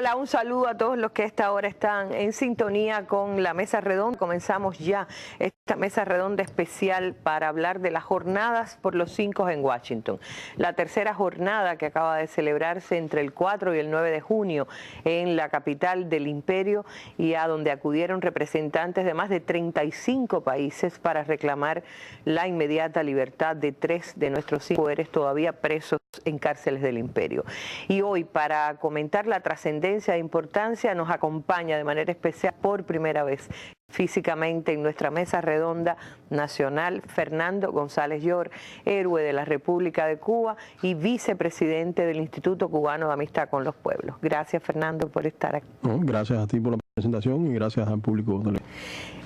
Hola, un saludo a todos los que a esta hora están en sintonía con la Mesa Redonda. Comenzamos ya esta Mesa Redonda especial para hablar de las jornadas por los 5 en Washington. La tercera jornada que acaba de celebrarse entre el 4 y el 9 de junio en la capital del imperio y a donde acudieron representantes de más de 35 países para reclamar la inmediata libertad de 3 de nuestros 5 poderes todavía presos en cárceles del imperio. Y hoy, para comentar la trascendencia e importancia, nos acompaña de manera especial por primera vez físicamente en nuestra Mesa Redonda Nacional Fernando González Llor, héroe de la República de Cuba y vicepresidente del Instituto Cubano de Amistad con los Pueblos. Gracias, Fernando, por estar aquí. Gracias a ti por la presentación y gracias al público.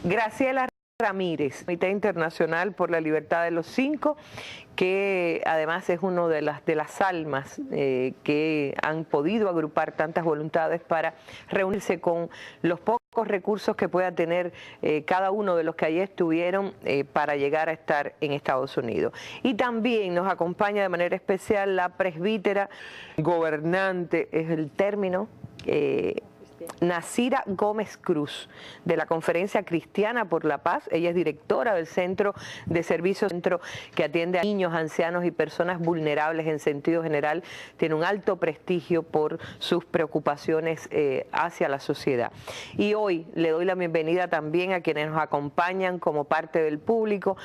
Graciela Ramírez, Comité Internacional por la Libertad de los 5, que además es una de las almas que han podido agrupar tantas voluntades para reunirse con los pocos recursos que pueda tener cada uno de los que allí estuvieron para llegar a estar en Estados Unidos. Y también nos acompaña de manera especial la presbítera gobernante, es el término, Nasira Gómez Cruz, de la Conferencia Cristiana por la Paz. Ella es directora del Centro de Servicios que atiende a niños, ancianos y personas vulnerables en sentido general. Tiene un alto prestigio por sus preocupaciones hacia la sociedad. Y hoy le doy la bienvenida también a quienes nos acompañan como parte del público.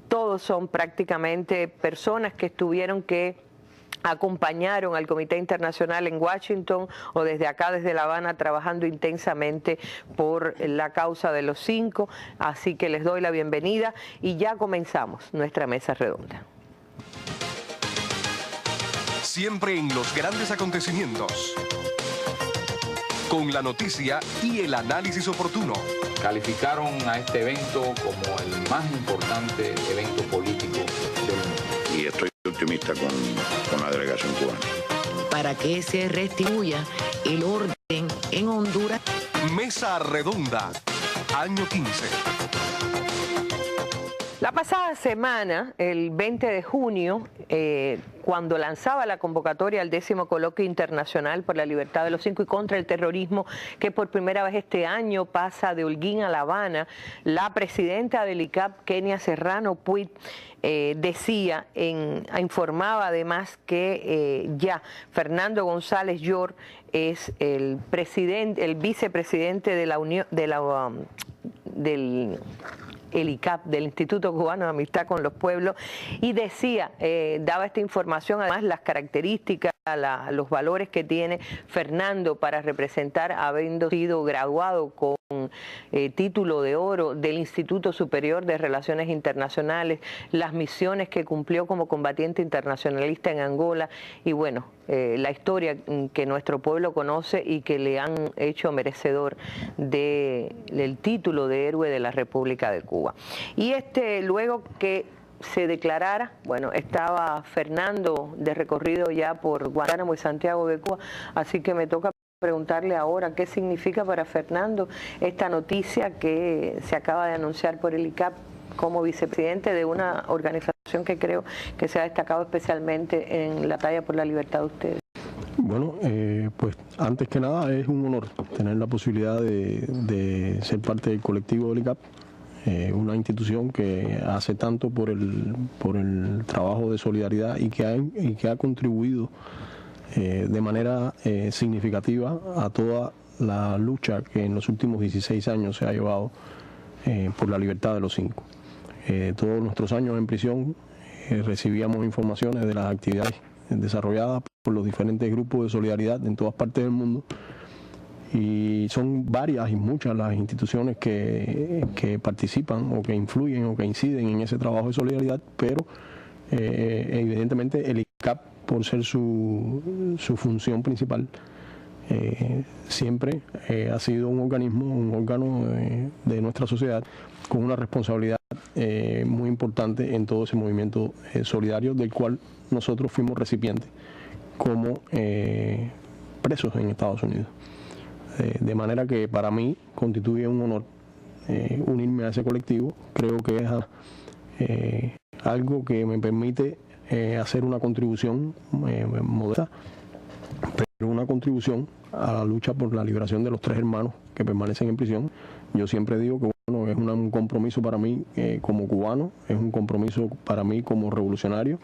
Todos son prácticamente personas que acompañaron al Comité Internacional en Washington o desde acá, desde La Habana, trabajando intensamente por la causa de los 5. Así que les doy la bienvenida y ya comenzamos nuestra Mesa Redonda. Siempre en los grandes acontecimientos, con la noticia y el análisis oportuno. Calificaron a este evento como el más importante evento político del mundo. Y estoy optimista con la delegación cubana. Para que se restituya el orden en Honduras. Mesa Redonda, año 15. La pasada semana, el 20 de junio, cuando lanzaba la convocatoria al 10º Coloquio Internacional por la Libertad de los 5 y contra el terrorismo, que por primera vez este año pasa de Holguín a La Habana, la presidenta del ICAP, Kenia Serrano Puig, informaba además que ya Fernando González Llor es el vicepresidente de la Unión del ICAP, del Instituto Cubano de Amistad con los Pueblos, y decía, daba esta información, además las características, los valores que tiene Fernando para representar, habiendo sido graduado con título de oro del Instituto Superior de Relaciones Internacionales, las misiones que cumplió como combatiente internacionalista en Angola y bueno, la historia que nuestro pueblo conoce y que le han hecho merecedor del título de héroe de la República de Cuba. Y luego que se declarara, bueno, estaba Fernando de recorrido ya por Guantánamo y Santiago de Cuba, así que me toca preguntarle ahora qué significa para Fernando esta noticia que se acaba de anunciar por el ICAP como vicepresidente de una organización que creo que se ha destacado especialmente en la talla por la libertad de ustedes. Bueno, pues antes que nada es un honor tener la posibilidad de ser parte del colectivo del ICAP, una institución que hace tanto por el trabajo de solidaridad y que ha contribuido de manera significativa a toda la lucha que en los últimos 16 años se ha llevado por la libertad de los 5. Todos nuestros años en prisión recibíamos informaciones de las actividades desarrolladas por los diferentes grupos de solidaridad en todas partes del mundo, y son varias y muchas las instituciones que participan o que influyen o que inciden en ese trabajo de solidaridad, pero evidentemente el ICAP, por ser su función principal, siempre ha sido un órgano de nuestra sociedad con una responsabilidad muy importante en todo ese movimiento solidario del cual nosotros fuimos recipientes como presos en Estados Unidos. De manera que para mí constituye un honor unirme a ese colectivo. Creo que es algo que me permite hacer una contribución modesta, una contribución a la lucha por la liberación de los 3 hermanos que permanecen en prisión. Yo siempre digo que bueno, es un compromiso para mí como cubano, es un compromiso para mí como revolucionario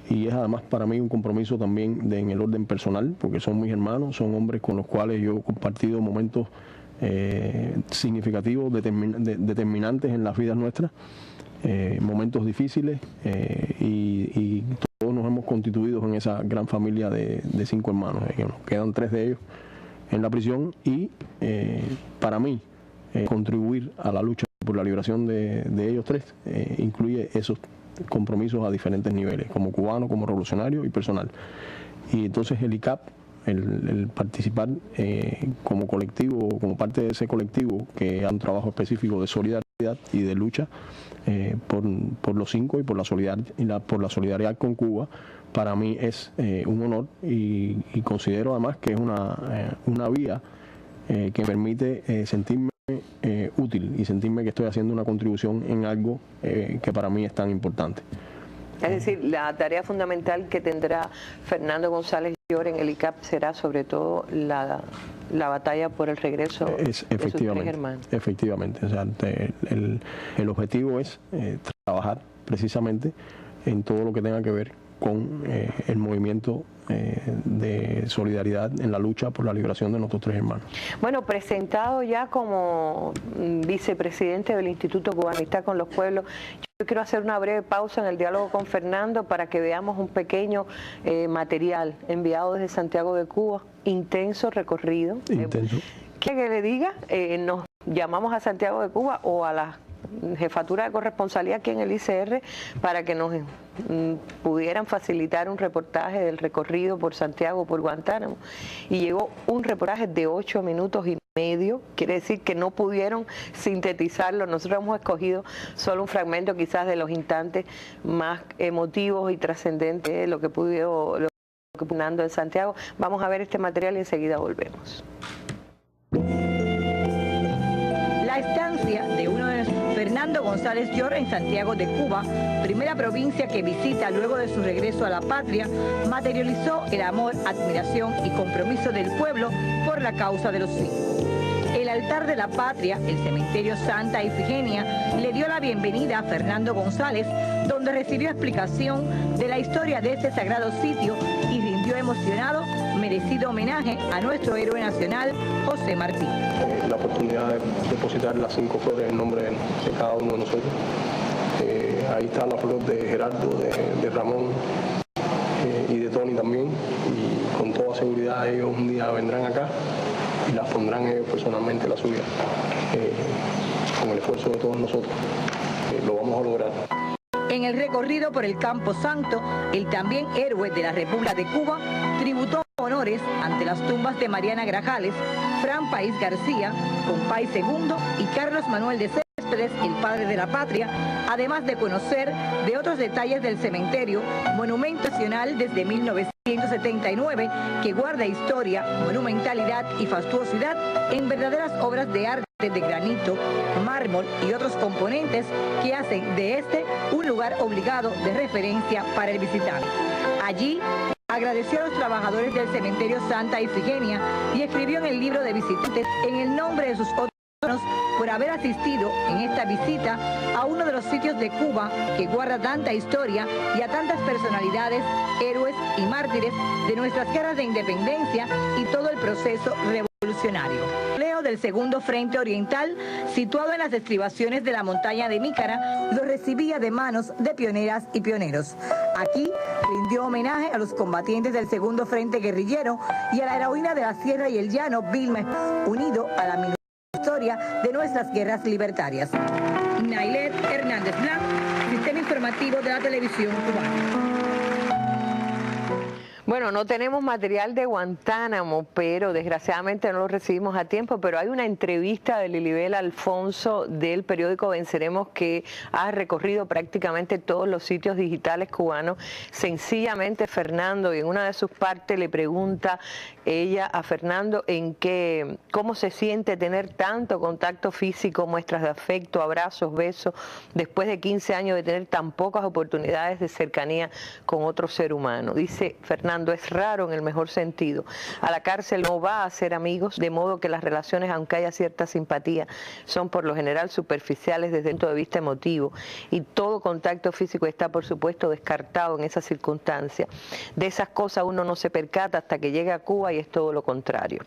y es además para mí un compromiso también en el orden personal, porque son mis hermanos, son hombres con los cuales yo he compartido momentos significativos, determinantes en las vidas nuestras, momentos difíciles y todos nos hemos constituido en esa gran familia de 5 hermanos. Quedan 3 de ellos en la prisión y para mí contribuir a la lucha por la liberación de ellos 3 incluye esos compromisos a diferentes niveles, como cubano, como revolucionario y personal. Y entonces el ICAP, el participar como colectivo, como parte de ese colectivo que hace un trabajo específico de solidaridad y de lucha por los 5 y por la solidaridad con Cuba, para mí es un honor y considero además que es una vía que permite sentirme útil y sentirme que estoy haciendo una contribución en algo que para mí es tan importante. Es decir, la tarea fundamental que tendrá Fernando González Llor en el ICAP será sobre todo la batalla por el regreso de sus 3 hermanos. Efectivamente, o sea, el objetivo es trabajar precisamente en todo lo que tenga que ver con el movimiento de solidaridad en la lucha por la liberación de nuestros 3 hermanos. Bueno, presentado ya como vicepresidente del Instituto Cubano de Amistad con los Pueblos, yo quiero hacer una breve pausa en el diálogo con Fernando para que veamos un pequeño material enviado desde Santiago de Cuba, intenso recorrido. Intenso. ¿Quiere que le diga? Nos llamamos a Santiago de Cuba o a la jefatura de corresponsalía aquí en el ICR para que nos pudieran facilitar un reportaje del recorrido por Santiago, por Guantánamo, y llegó un reportaje de 8 minutos y medio, quiere decir que no pudieron sintetizarlo. Nosotros hemos escogido solo un fragmento quizás de los instantes más emotivos y trascendentes de lo que pudo Fernando en Santiago. Vamos a ver este material y enseguida volvemos. La estancia de uno de Fernando González Llor en Santiago de Cuba, primera provincia que visita luego de su regreso a la patria, materializó el amor, admiración y compromiso del pueblo por la causa de los 5. El altar de la patria, el cementerio Santa Ifigenia, le dio la bienvenida a Fernando González, donde recibió explicación de la historia de este sagrado sitio y rindió emocionado merecido homenaje a nuestro héroe nacional, José Martí. La oportunidad de depositar las 5 flores en nombre de cada uno de nosotros. Ahí está la flor de Gerardo, de Ramón y de Tony también, y con toda seguridad ellos un día vendrán acá y las pondrán ellos personalmente, la suya, con el esfuerzo de todos nosotros. Lo vamos a lograr. En el recorrido por el Campo Santo, el también héroe de la República de Cuba tributó honores ante las tumbas de Mariana Grajales, Fran País García, Compay II y Carlos Manuel de Céspedes, el padre de la patria, además de conocer de otros detalles del cementerio, monumento nacional desde 1979, que guarda historia, monumentalidad y fastuosidad en verdaderas obras de arte de granito, mármol y otros componentes que hacen de este un lugar obligado de referencia para el visitante. Allí agradeció a los trabajadores del cementerio Santa Ifigenia y escribió en el libro de visitantes en el nombre de sus otros por haber asistido en esta visita a uno de los sitios de Cuba que guarda tanta historia y a tantas personalidades, héroes y mártires de nuestras guerras de independencia y todo el proceso revolucionario. Leo del Segundo Frente Oriental, situado en las estribaciones de la montaña de Mícara, lo recibía de manos de pioneras y pioneros. Aquí rindió homenaje a los combatientes del Segundo Frente Guerrillero y a la heroína de la Sierra y el Llano, Vilma, unido a la historia de nuestras guerras libertarias. Nailet Hernández Blanc, Sistema Informativo de la Televisión Cubana. Bueno, no tenemos material de Guantánamo, pero desgraciadamente no lo recibimos a tiempo, pero hay una entrevista de Lilibel Alfonso del periódico Venceremos que ha recorrido prácticamente todos los sitios digitales cubanos. Sencillamente Fernando, y en una de sus partes le pregunta ella a Fernando en que cómo se siente tener tanto contacto físico, muestras de afecto, abrazos, besos, después de 15 años de tener tan pocas oportunidades de cercanía con otro ser humano. Dice Fernando, es raro en el mejor sentido. A la cárcel no va a hacer amigos, de modo que las relaciones, aunque haya cierta simpatía, son por lo general superficiales desde el punto de vista emotivo, y todo contacto físico está, por supuesto, descartado en esas circunstancias. De esas cosas uno no se percata hasta que llega a Cuba y es todo lo contrario.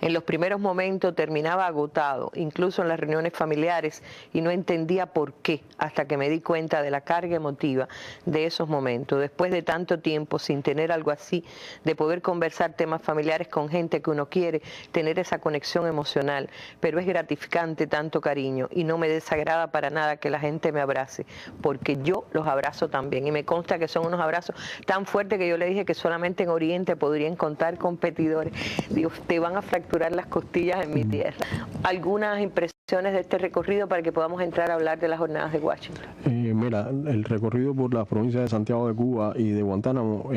En los primeros momentos terminaba agotado, incluso en las reuniones familiares, y no entendía por qué, hasta que me di cuenta de la carga emotiva de esos momentos. Después de tanto tiempo sin tener algo así, de poder conversar temas familiares con gente que uno quiere, tener esa conexión emocional, pero es gratificante tanto cariño, y no me desagrada para nada que la gente me abrace, porque yo los abrazo también, y me consta que son unos abrazos tan fuertes que yo le dije que solamente en Oriente podrían contar competidores. Digo, te van a fracturar las costillas en mi tierra. Algunas impresiones de este recorrido para que podamos entrar a hablar de las jornadas de Washington. Mira, el recorrido por las provincias de Santiago de Cuba y de Guantánamo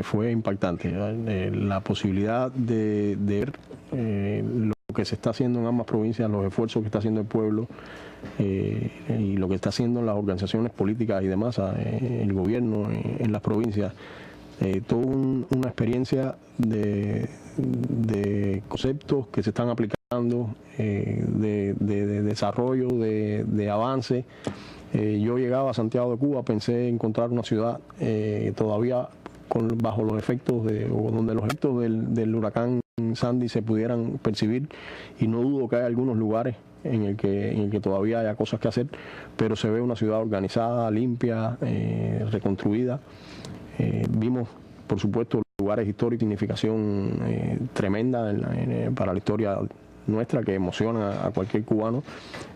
fue impactante. La posibilidad de ver lo que se está haciendo en ambas provincias, los esfuerzos que está haciendo el pueblo y lo que está haciendo las organizaciones políticas y demás, el gobierno en las provincias. Toda una experiencia de conceptos que se están aplicando, de desarrollo, de avance. Yo llegaba a Santiago de Cuba, pensé encontrar una ciudad todavía bajo los efectos o donde los efectos del huracán Sandy se pudieran percibir, y no dudo que hay algunos lugares en el que todavía haya cosas que hacer, pero se ve una ciudad organizada, limpia, reconstruida. Vimos, por supuesto, lugares históricos de significación tremenda para la historia nuestra, que emociona a cualquier cubano.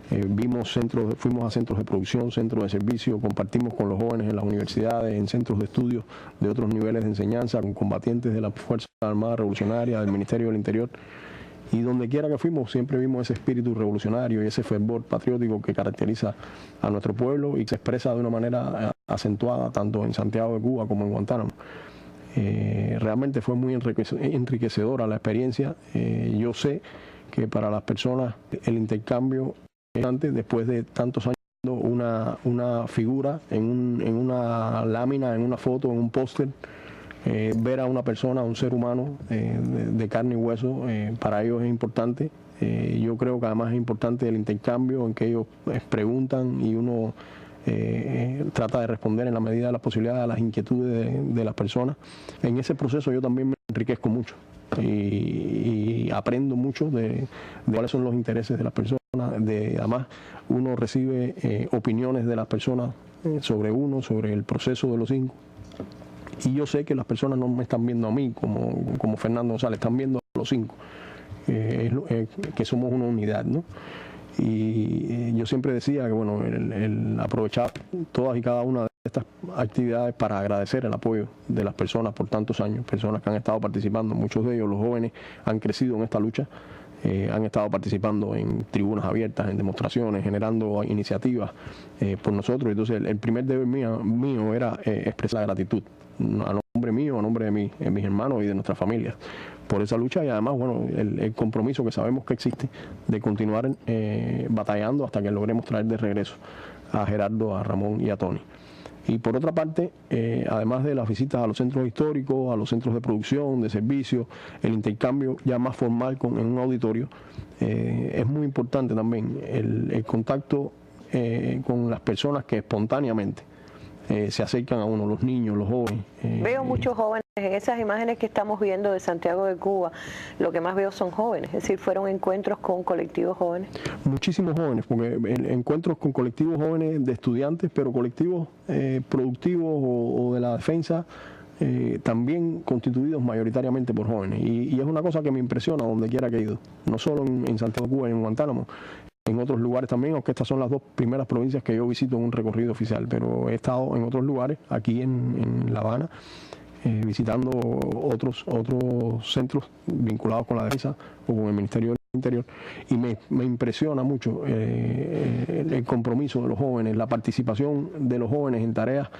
Fuimos a centros de producción, centros de servicio, compartimos con los jóvenes en las universidades, en centros de estudio de otros niveles de enseñanza, con combatientes de las Fuerzas Armadas Revolucionarias, del Ministerio del Interior. Y donde quiera que fuimos, siempre vimos ese espíritu revolucionario y ese fervor patriótico que caracteriza a nuestro pueblo y que se expresa de una manera acentuada tanto en Santiago de Cuba como en Guantánamo. Realmente fue muy enriquecedora la experiencia. Yo sé que para las personas el intercambio es antes, después de tantos años, una figura en una lámina, en una foto, en un póster. Ver a una persona, a un ser humano de carne y hueso, para ellos es importante. Yo creo que además es importante el intercambio en que ellos preguntan y uno trata de responder en la medida de las posibilidades a las inquietudes de las personas. En ese proceso yo también me enriquezco mucho y aprendo mucho de cuáles son los intereses de las personas. Además, uno recibe opiniones de las personas sobre el proceso de los 5. Y yo sé que las personas no me están viendo a mí como Fernando González, están viendo a los 5, que somos una unidad, ¿no? Y yo siempre decía que, bueno, el aprovechar todas y cada una de estas actividades para agradecer el apoyo de las personas por tantos años, personas que han estado participando, muchos de ellos, los jóvenes, han crecido en esta lucha, han estado participando en tribunas abiertas, en demostraciones, generando iniciativas por nosotros. Entonces el primer deber mío era expresar la gratitud a nombre mío, a nombre de mis hermanos y de nuestras familias por esa lucha, y además, bueno, el compromiso que sabemos que existe de continuar batallando hasta que logremos traer de regreso a Gerardo, a Ramón y a Tony. Y por otra parte, además de las visitas a los centros históricos, a los centros de producción, de servicios, el intercambio ya más formal en un auditorio, es muy importante también el contacto con las personas que espontáneamente se acercan a uno, los niños, los jóvenes. Veo muchos jóvenes en esas imágenes que estamos viendo de Santiago de Cuba. Lo que más veo son jóvenes, es decir, fueron encuentros con colectivos jóvenes. Muchísimos jóvenes, porque encuentros con colectivos jóvenes de estudiantes, pero colectivos productivos o de la defensa, también constituidos mayoritariamente por jóvenes. Y es una cosa que me impresiona donde quiera que he ido, no solo en Santiago de Cuba y en Guantánamo, en otros lugares también, aunque estas son las 2 primeras provincias que yo visito en un recorrido oficial, pero he estado en otros lugares, aquí en La Habana, visitando otros centros vinculados con la defensa o con el Ministerio del Interior, y me impresiona mucho el compromiso de los jóvenes, la participación de los jóvenes en tareas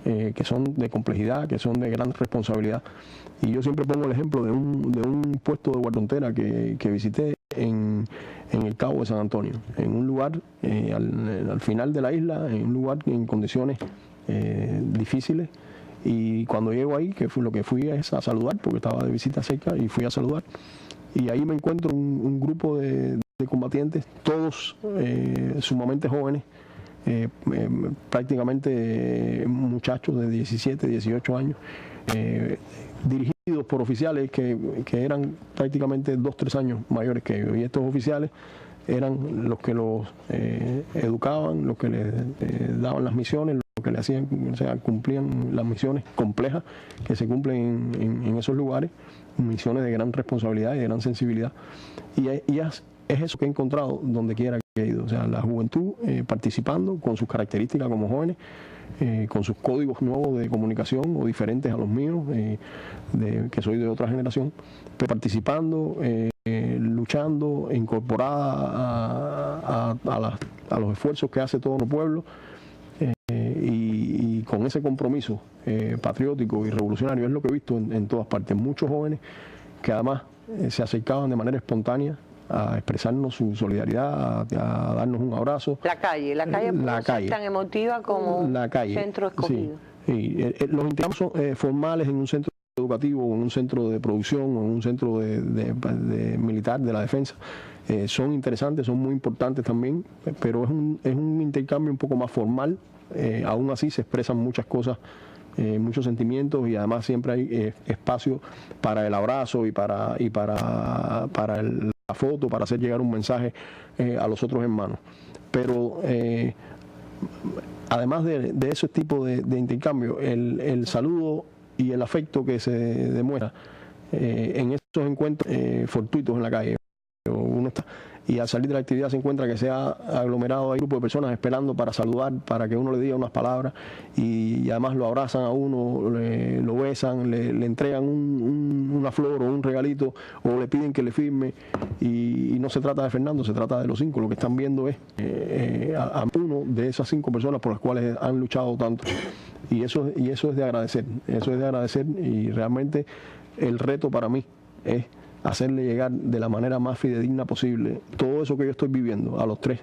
que son de complejidad, que son de gran responsabilidad. Y yo siempre pongo el ejemplo de un puesto de guardafrontera que visité en el Cabo de San Antonio, en un lugar al final de la isla, en un lugar en condiciones difíciles. Y cuando llego ahí, lo que fui es a saludar, porque estaba de visita cerca, y fui a saludar. Y ahí me encuentro un grupo de combatientes, todos sumamente jóvenes, prácticamente muchachos de 17, 18 años, dirigidos por oficiales que eran prácticamente 2, 3 años mayores que ellos. Y estos oficiales eran los que los educaban, los que les daban las misiones, lo que le hacían, o sea, cumplían las misiones complejas que se cumplen en esos lugares, misiones de gran responsabilidad y de gran sensibilidad. Y es eso que he encontrado donde quiera que he ido, o sea, la juventud participando con sus características como jóvenes, con sus códigos nuevos de comunicación o diferentes a los míos, que soy de otra generación, pero participando, luchando, incorporada a los esfuerzos que hace todo el pueblo, y con ese compromiso patriótico y revolucionario. Es lo que he visto en todas partes. Muchos jóvenes que además se acercaban de manera espontánea a expresarnos su solidaridad, a darnos un abrazo. La calle puede ser tan emotiva como la calle, centro escogido. Sí. Los intercambios son formales en un centro educativo, o en un centro de producción, o en un centro de militar, de la defensa. Son interesantes, son muy importantes también, pero es un intercambio un poco más formal. Aún así se expresan muchas cosas, muchos sentimientos, y además siempre hay espacio para el abrazo y para la foto, para hacer llegar un mensaje a los otros hermanos. Pero además de ese tipo de intercambio, el saludo y el afecto que se demuestra en esos encuentros fortuitos en la calle. Uno está, y al salir de la actividad se encuentra que se ha aglomerado, hay un grupo de personas esperando para saludar, para que uno le diga unas palabras, y además lo abrazan a uno, lo besan, le entregan una flor o un regalito, o le piden que le firme, y no se trata de Fernando, se trata de los 5. Lo que están viendo es a uno de esas 5 personas por las cuales han luchado tanto, y eso es de agradecer, y realmente el reto para mí es hacerle llegar de la manera más fidedigna posible todo eso que yo estoy viviendo a los 3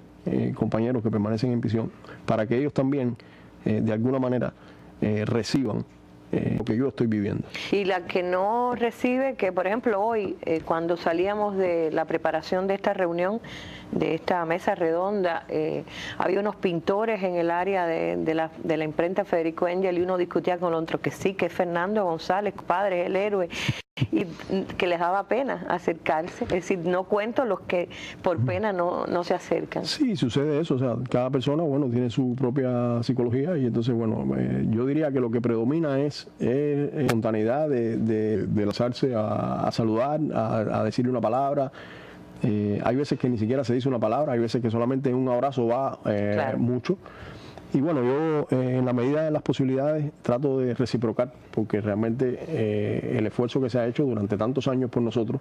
compañeros que permanecen en prisión, para que ellos también de alguna manera reciban lo que yo estoy viviendo. Y la que no recibe, que por ejemplo hoy, cuando salíamos de la preparación de esta reunión, de esta mesa redonda, había unos pintores en el área de la imprenta Federico Engel, y uno discutía con el otro que sí, que es Fernando González, padre, es el héroe, y que les daba pena acercarse. Es decir, no cuento los que por pena no se acercan. Sí, sucede eso, o sea, cada persona, bueno, tiene su propia psicología, y entonces, bueno, yo diría que lo que predomina es espontaneidad de lanzarse a saludar, a decirle una palabra. Hay veces que ni siquiera se dice una palabra, hay veces que solamente un abrazo va claro, mucho. Y bueno, yo en la medida de las posibilidades trato de reciprocar, porque realmente el esfuerzo que se ha hecho durante tantos años por nosotros,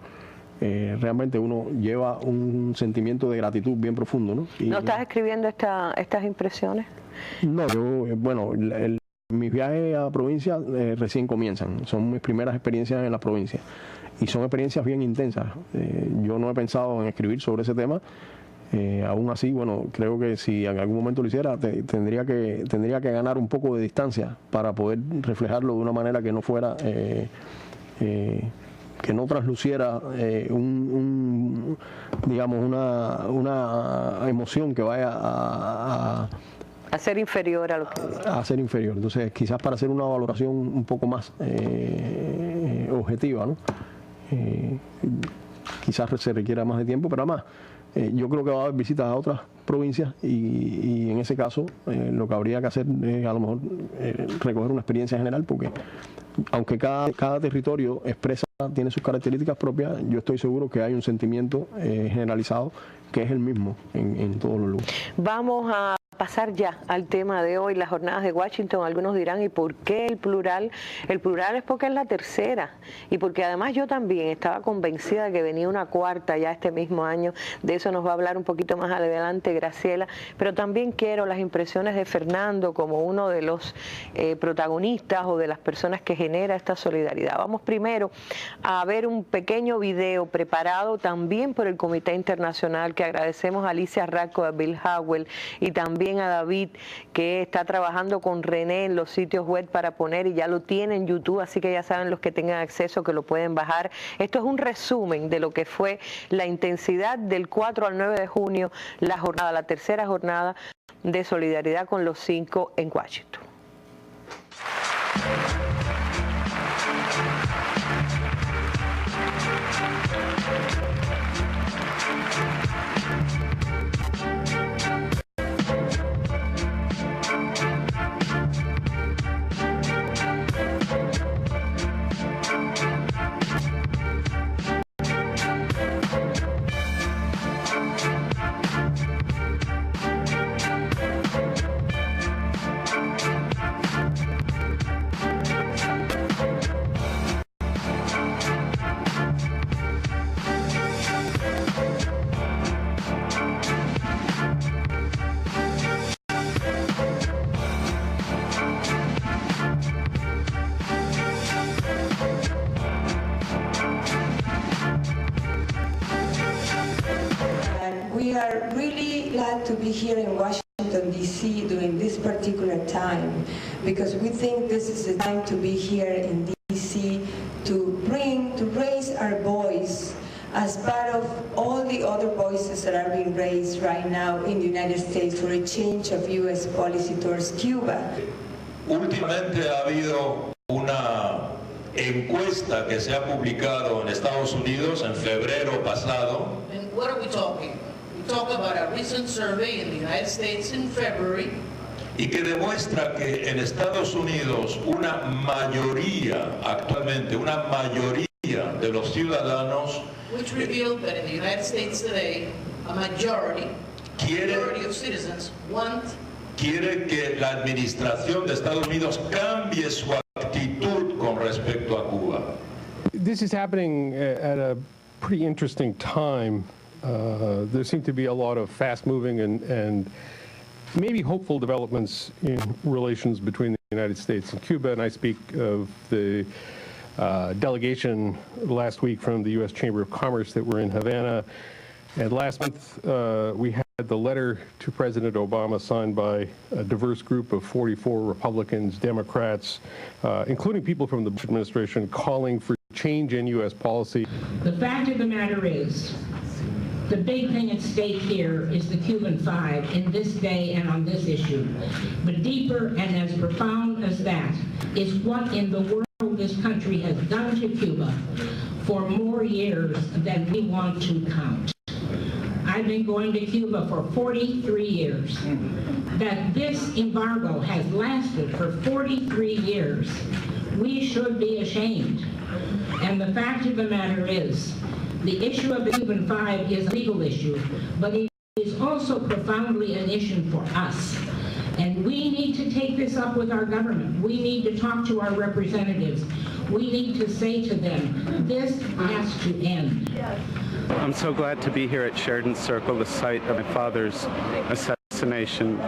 realmente uno lleva un sentimiento de gratitud bien profundo, ¿no? ¿No estás escribiendo estas impresiones? No, yo, bueno, mis viajes a provincia recién comienzan, son mis primeras experiencias en la provincia, y son experiencias bien intensas. Yo no he pensado en escribir sobre ese tema. Aún así, bueno, creo que si en algún momento lo hiciera, tendría que ganar un poco de distancia para poder reflejarlo de una manera que no fuera, que no trasluciera digamos, una emoción que vaya a ser inferior a lo que... A ser inferior. Entonces, quizás para hacer una valoración un poco más objetiva, ¿no? Quizás se requiera más de tiempo, pero además yo creo que va a haber visitas a otras provincias, y en ese caso lo que habría que hacer es a lo mejor recoger una experiencia general, porque aunque cada territorio tiene sus características propias, yo estoy seguro que hay un sentimiento generalizado que es el mismo en todos los lugares. Vamos a pasar ya al tema de hoy, las jornadas de Washington. Algunos dirán, ¿y por qué el plural? El plural es porque es la tercera y porque además yo también estaba convencida de que venía una cuarta ya este mismo año. De eso nos va a hablar un poquito más adelante Graciela, pero también quiero las impresiones de Fernando como uno de los protagonistas o de las personas que genera esta solidaridad. Vamos primero a ver un pequeño video preparado también por el Comité Internacional, que agradecemos a Alicia Racco, a Bill Howell y también a David, que está trabajando con René en los sitios web para poner, y ya lo tiene en YouTube, así que ya saben los que tengan acceso que lo pueden bajar. Esto es un resumen de lo que fue la intensidad del 4 al 9 de junio, la tercera jornada de solidaridad con los 5 en Washington. We are really glad to be here in Washington, D.C. during this particular time, because we think this is the time to be here in D.C. to raise our voice as part of all the other voices that are being raised right now in the United States for a change of U.S. policy towards Cuba. Últimamente ha habido una encuesta que se ha publicado en Estados Unidos en febrero pasado. And what are we talking? We talk about a recent survey in the United States in February. Y que demuestra que en Estados Unidos una mayoría, actualmente una mayoría de los ciudadanos, which revealed that in the United States today, a majority of citizens quiere que la administración de Estados Unidos cambie su actitud con respecto a Cuba. This is happening at a pretty interesting time. There seem to be a lot of fast-moving and maybe hopeful developments in relations between the United States and Cuba, and I speak of the delegation last week from the U.S. Chamber of Commerce that were in Havana, and last month we had the letter to President Obama signed by a diverse group of 44 Republicans, Democrats, including people from the Bush administration, calling for change in U.S. policy. The fact of the matter is, the big thing at stake here is the Cuban Five in this day and on this issue. But deeper and as profound as that is what in the world this country has done to Cuba for more years than we want to count. I've been going to Cuba for 43 years. That this embargo has lasted for 43 years, we should be ashamed. And the fact of the matter is, the issue of the Cuban Five is a legal issue, but it is also profoundly an issue for us. And we need to take this up with our government. We need to talk to our representatives. We need to say to them, this has to end. I'm so glad to be here at Sheridan Circle, the site of my father's assassination.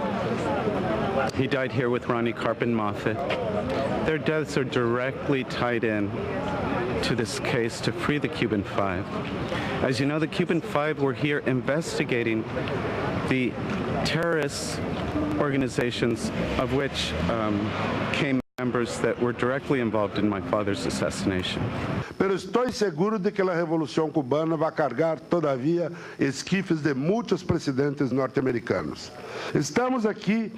He died here with Ronnie Carpin Moffett. Their deaths are directly tied in to this case to free the Cuban Five. As you know, the Cuban Five were here investigating the terrorist organizations of which came members that were directly involved in my father's assassination. Pero estoy seguro de que la revolución cubana va a cargar todavía esquifes de muchos presidentes norteamericanos. Estamos aquí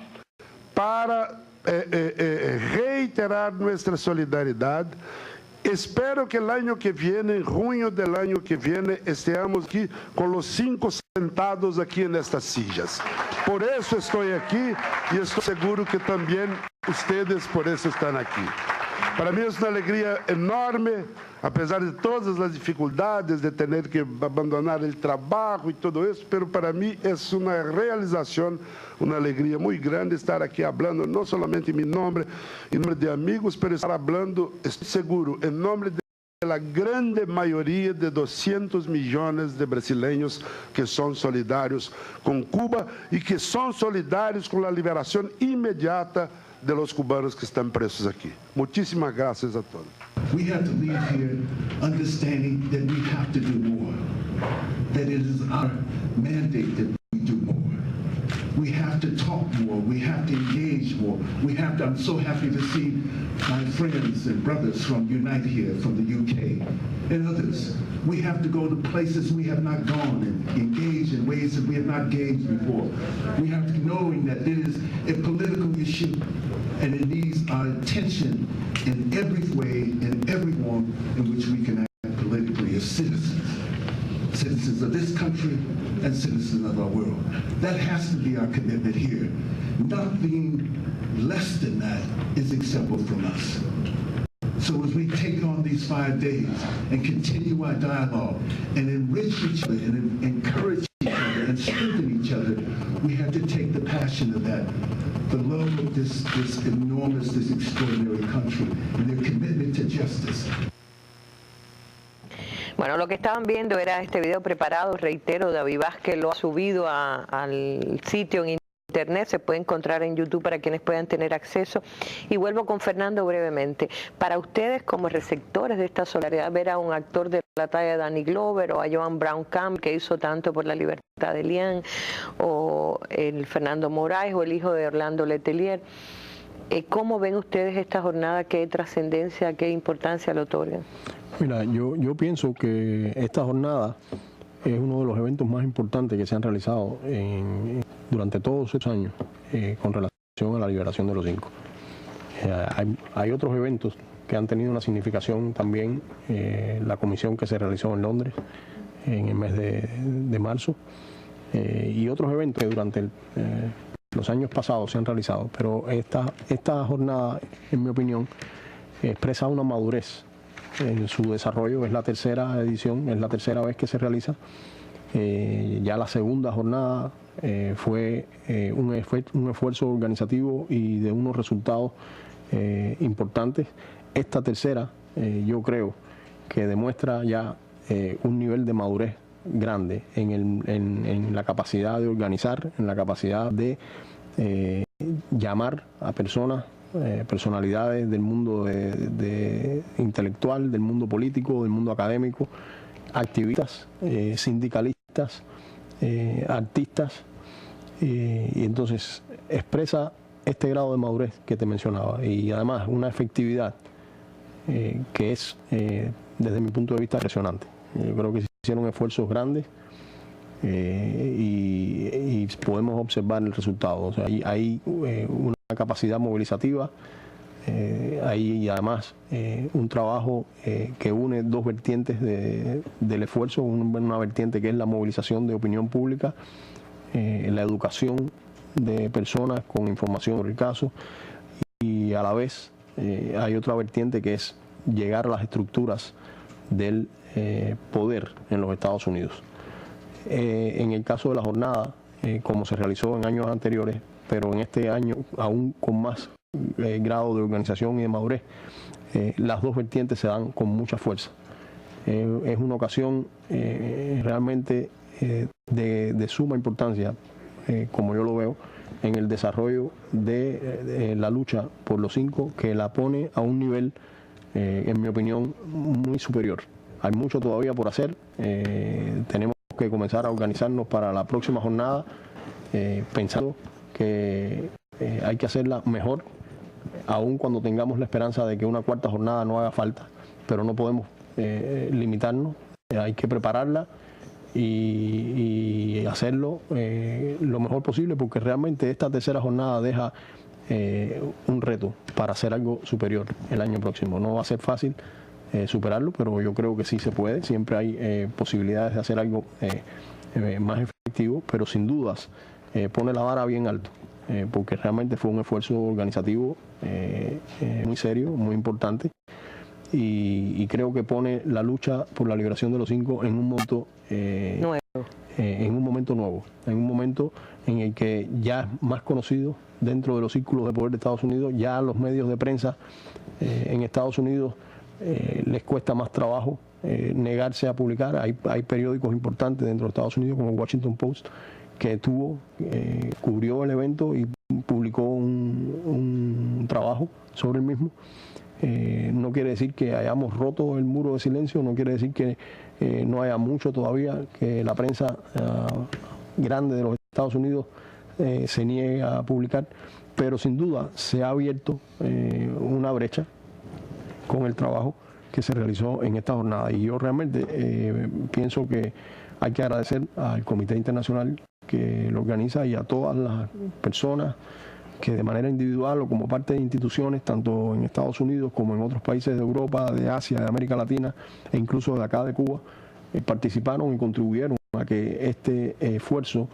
para reiterar nuestra solidaridad. Espero que el año que viene, en junio del año que viene, estemos aquí con los 5 sentados aquí en estas sillas. Por eso estoy aquí y estoy seguro que también ustedes por eso están aquí. Para mí es una alegría enorme, a pesar de todas las dificultades de tener que abandonar el trabajo y todo eso, pero para mí es una realización, una alegría muy grande estar aquí hablando, no solamente en mi nombre, en nombre de amigos, pero estar hablando, estoy seguro, en nombre de la grande mayoría de 200 millones de brasileños que son solidarios con Cuba y que son solidarios con la liberación inmediata de los cubanos que están presos aquí. Muchísimas gracias a todos. We have to leave here understanding that we have to do more, that it is our mandate that we do more. We have to talk more, we have to engage more. I'm so happy to see my friends and brothers from Unite here, from the UK, and others. We have to go to places we have not gone and engage in ways that we have not engaged before. We have to knowing that it is a political issue and it needs our attention in every way, in every form in which we can act politically as citizens. Citizens of this country and citizens of our world. That has to be our commitment here. Nothing less than that is acceptable from us. So as we take on these 5 days and continue our dialogue and enrich each other and encourage each other and strengthen each other, we have to take the passion of that, the love of this enormous, this extraordinary country, and their commitment to justice. Bueno, lo que estaban viendo era este video preparado, reitero, David Vázquez lo ha subido al sitio en internet, se puede encontrar en YouTube para quienes puedan tener acceso. Y vuelvo con Fernando brevemente. Para ustedes, como receptores de esta solidaridad, ver a un actor de la talla de Danny Glover o a Joan Brown Camp, que hizo tanto por la libertad de Elian, o el Fernando Moraes o el hijo de Orlando Letelier, ¿cómo ven ustedes esta jornada? ¿Qué trascendencia, qué importancia le otorgan? Mira, yo pienso que esta jornada es uno de los eventos más importantes que se han realizado durante todos estos años con relación a la liberación de los 5. Hay otros eventos que han tenido una significación también, la comisión que se realizó en Londres en el mes de marzo, y otros eventos que durante los años pasados se han realizado, pero esta jornada, en mi opinión, expresa una madurez en su desarrollo. Es la tercera edición, es la tercera vez que se realiza. Ya la segunda jornada fue un esfuerzo organizativo y de unos resultados importantes. Esta tercera, yo creo que demuestra ya un nivel de madurez grande en la capacidad de organizar, en la capacidad de llamar a personalidades del mundo intelectual, del mundo político, del mundo académico, activistas, sindicalistas, artistas, y entonces expresa este grado de madurez que te mencionaba y además una efectividad que es, desde mi punto de vista, impresionante. Yo creo que se hicieron esfuerzos grandes y podemos observar el resultado. O sea, hay una capacidad movilizativa, hay además un trabajo que une dos vertientes del esfuerzo, una vertiente que es la movilización de opinión pública, la educación de personas con información sobre el caso, y a la vez hay otra vertiente que es llegar a las estructuras del poder en los Estados Unidos. En el caso de la jornada, como se realizó en años anteriores, pero en este año aún con más grado de organización y de madurez, las dos vertientes se dan con mucha fuerza. Es una ocasión realmente de suma importancia, como yo lo veo, en el desarrollo de la lucha por los 5, que la pone a un nivel, en mi opinión, muy superior. Hay mucho todavía por hacer. Tenemos que comenzar a organizarnos para la próxima jornada, pensando que hay que hacerla mejor, aun cuando tengamos la esperanza de que una cuarta jornada no haga falta, pero no podemos limitarnos. Hay que prepararla y hacerlo lo mejor posible, porque realmente esta tercera jornada deja un reto para hacer algo superior el año próximo. No va a ser fácil superarlo, pero yo creo que sí se puede. Siempre hay posibilidades de hacer algo más efectivo, pero sin dudas pone la vara bien alto porque realmente fue un esfuerzo organizativo muy serio, muy importante, y creo que pone la lucha por la liberación de los 5 en un momento nuevo, en un momento en el que ya es más conocido dentro de los círculos de poder de Estados Unidos. Ya los medios de prensa en Estados Unidos les cuesta más trabajo negarse a publicar. Hay periódicos importantes dentro de Estados Unidos como Washington Post que cubrió el evento y publicó un trabajo sobre el mismo. No quiere decir que hayamos roto el muro de silencio, no quiere decir que no haya mucho todavía que la prensa grande de los Estados Unidos se niegue a publicar, pero sin duda se ha abierto una brecha con el trabajo que se realizó en esta jornada. Y yo realmente pienso que hay que agradecer al Comité Internacional que lo organiza y a todas las personas que de manera individual o como parte de instituciones, tanto en Estados Unidos como en otros países de Europa, de Asia, de América Latina e incluso de acá de Cuba, participaron y contribuyeron a que este esfuerzo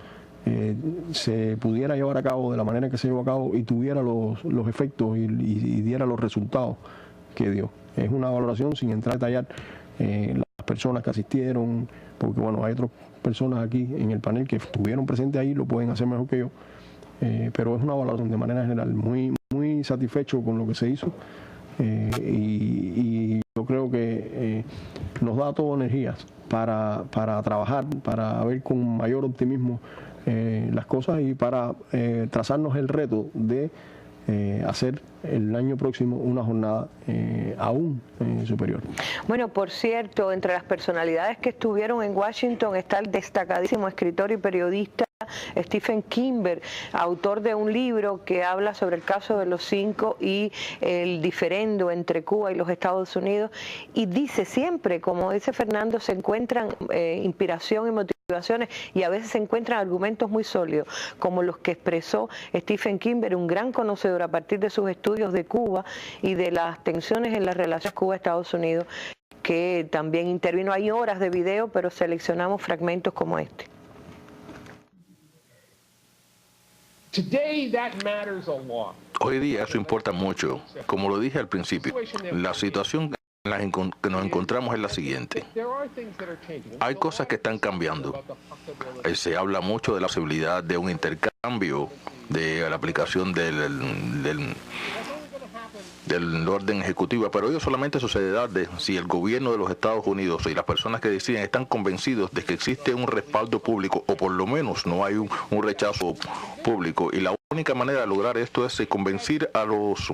se pudiera llevar a cabo de la manera que se llevó a cabo y tuviera los efectos y diera los resultados que dio. Es una valoración sin entrar a detallar las personas que asistieron, porque bueno, hay otras personas aquí en el panel que estuvieron presentes ahí, lo pueden hacer mejor que yo. Pero es una valoración de manera general muy satisfecho con lo que se hizo, y yo creo que nos da todo energías para trabajar, para ver con mayor optimismo las cosas y para trazarnos el reto de hacer el año próximo una jornada aún superior. Bueno, por cierto, entre las personalidades que estuvieron en Washington está el destacadísimo escritor y periodista Stephen Kimber, autor de un libro que habla sobre el caso de los 5 y el diferendo entre Cuba y los Estados Unidos, y dice siempre, como dice Fernando, se encuentran inspiración y motivaciones, y a veces se encuentran argumentos muy sólidos, como los que expresó Stephen Kimber, un gran conocedor a partir de sus estudios de Cuba y de las tensiones en las relaciones Cuba-Estados Unidos, que también intervino. Hay horas de video, pero seleccionamos fragmentos como este. Hoy día eso importa mucho. Como lo dije al principio, la situación en la que nos encontramos es la siguiente. Hay cosas que están cambiando. Se habla mucho de la posibilidad de un intercambio, de la aplicación del orden ejecutivo, pero ello solamente sucederá si el gobierno de los Estados Unidos y las personas que deciden están convencidos de que existe un respaldo público, o por lo menos no hay un rechazo público. Y la única manera de lograr esto es convencer a los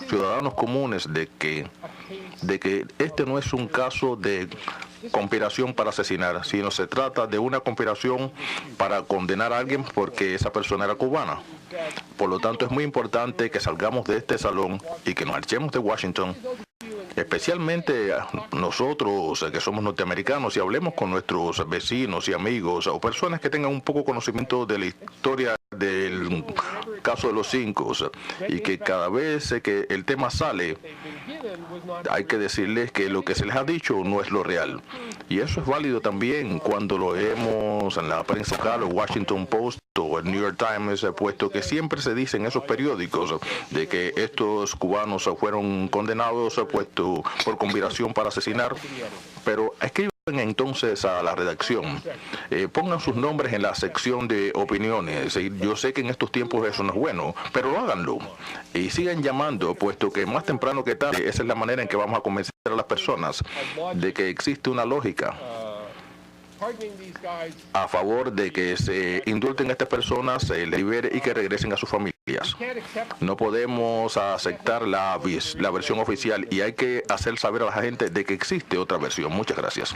ciudadanos comunes de que este no es un caso de conspiración para asesinar, sino se trata de una conspiración para condenar a alguien porque esa persona era cubana. Por lo tanto, es muy importante que salgamos de este salón y que nos marchemos de Washington, especialmente nosotros que somos norteamericanos, y hablemos con nuestros vecinos y amigos o personas que tengan un poco conocimiento de la historia del caso de los 5, y que cada vez que el tema sale hay que decirles que lo que se les ha dicho no es lo real. Y eso es válido también cuando lo vemos en la prensa local, o Washington Post o el New York Times, puesto que siempre se dice en esos periódicos de que estos cubanos fueron condenados puesto por conspiración para asesinar, pero escriban entonces a la redacción, pongan sus nombres en la sección de opiniones. Yo sé que en estos tiempos eso no es bueno, pero háganlo y sigan llamando, puesto que más temprano que tarde esa es la manera en que vamos a convencer a las personas de que existe una lógica a favor de que se indulten a estas personas, se les libere y que regresen a sus familias. No podemos aceptar la versión oficial y hay que hacer saber a la gente de que existe otra versión. Muchas gracias.